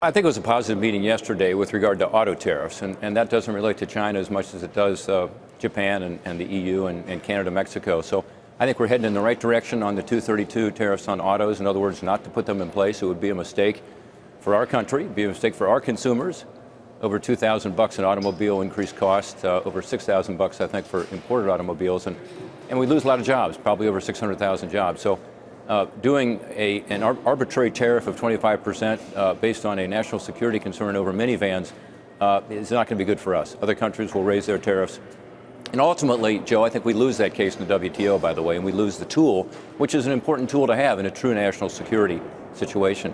I think it was a positive meeting yesterday with regard to auto tariffs, and that doesn't relate to China as much as it does Japan and the EU and Canada, Mexico. So I think we're heading in the right direction on the 232 tariffs on autos. In other words, not to put them in place. It would be a mistake for our country, it'd be a mistake for our consumers. Over $2,000 an automobile increased cost, over $6,000 I think for imported automobiles, and we lose a lot of jobs, probably over 600,000 jobs. So doing an arbitrary tariff of 25% based on a national security concern over minivans is not going to be good for us. Other countries will raise their tariffs. And ultimately, Joe, I think we lose that case in the WTO, by the way, and we lose the tool, which is an important tool to have in a true national security situation.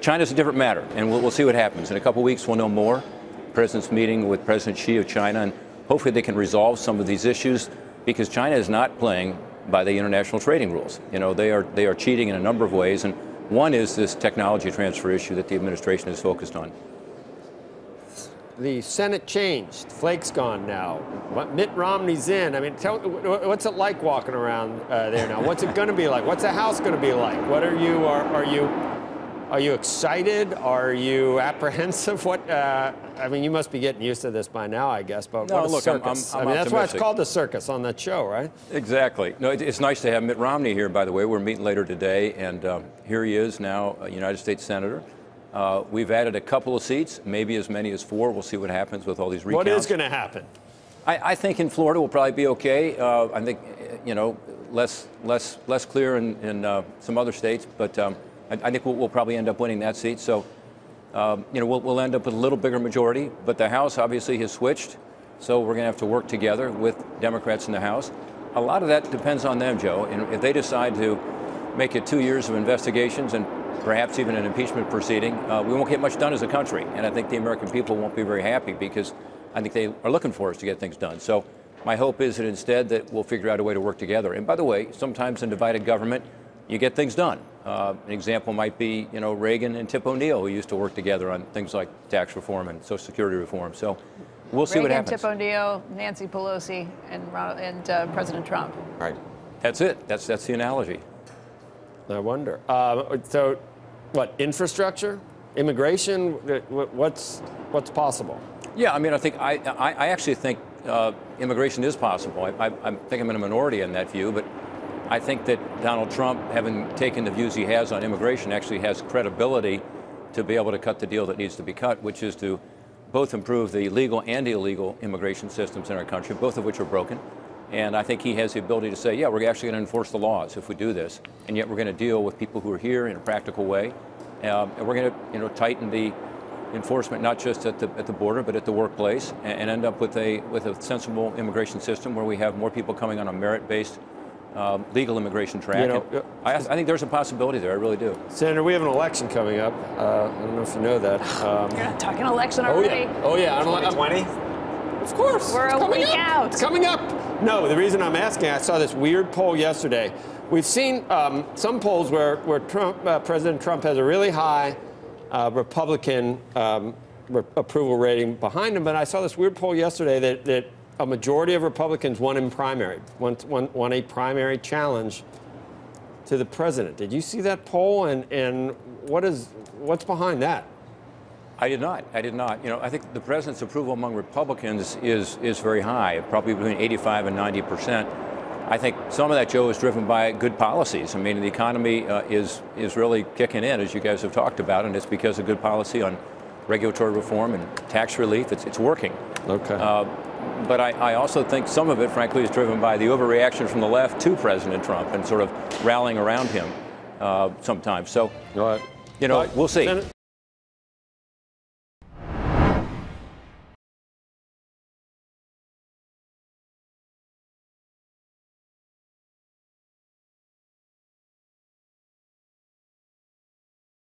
China's a different matter, and we'll see what happens. In a couple weeks, we'll know more. The President's meeting with President Xi of China, and hopefully they can resolve some of these issues, because China is not playing by the international trading rules. You know, they are cheating in a number of ways, and one is this technology transfer issue that the administration is focused on. The Senate changed. Flake's gone now. Mitt Romney's in. I mean, what's it like walking around there now? What's it going to be like? What's the House going to be like? What are you excited? Are you apprehensive? I mean, you must be getting used to this by now, I guess. But no, what a look, circus. I'm I mean, that's why it's optimistic. called the circus on that show, right? Exactly. No, it's nice to have Mitt Romney here, by the way. We're meeting later today, and here he is now, a United States Senator. We've added a couple of seats, maybe as many as 4. We'll see what happens with all these recounts. What is going to happen? I think in Florida we'll probably be okay. I think, you know, less clear in some other states, but I think we'll probably end up winning that seat. So, you know, we'll end up with a little bigger majority. But the House obviously has switched, so we're going to have to work together with Democrats in the House. A lot of that depends on them, Joe. And if they decide to make it 2 years of investigations and perhaps even an impeachment proceeding, we won't get much done as a country. And I think the American people won't be very happy, because I think they are looking for us to get things done. So my hope is that instead that we'll figure out a way to work together. And by the way, sometimes in divided government, you get things done. An example might be, you know, Reagan and Tip O'Neill, who used to work together on things like tax reform and Social Security reform. So we'll see what happens. Reagan, Tip O'Neill, Nancy Pelosi, and President Trump. Right. That's it. That's the analogy. I wonder. So, what, infrastructure, immigration? What's possible? Yeah, I mean, I actually think immigration is possible. I think I'm in a minority in that view, but I think that Donald Trump, having taken the views he has on immigration, actually has credibility to be able to cut the deal that needs to be cut, which is to both improve the legal and illegal immigration systems in our country, both of which are broken. And I think he has the ability to say, yeah, we're actually going to enforce the laws if we do this, and yet we're going to deal with people who are here in a practical way, and we're going to, you know, tighten the enforcement not just at the border but at the workplace, and end up with a sensible immigration system where we have more people coming on a merit-based legal immigration track. You know, I think there's a possibility there. I really do. Senator, we have an election coming up. I don't know if you know that. You're not talking election already. Oh yeah. 2020? Of course. We're a week out. It's coming up. No, the reason I'm asking, I saw this weird poll yesterday. We've seen some polls where President Trump has a really high Republican approval rating behind him, but I saw this weird poll yesterday that a majority of Republicans won a primary challenge to the president. Did you see that poll? And what's behind that? I did not. You know, I think the president's approval among Republicans is very high, probably between 85 and 90%. I think some of that, Joe, is driven by good policies. I mean, the economy is really kicking in, as you guys have talked about, and it's because of good policy on regulatory reform and tax relief. It's working. Okay. But I also think some of it, frankly, is driven by the overreaction from the left to President Trump and sort of rallying around him sometimes. So, you know, we'll see.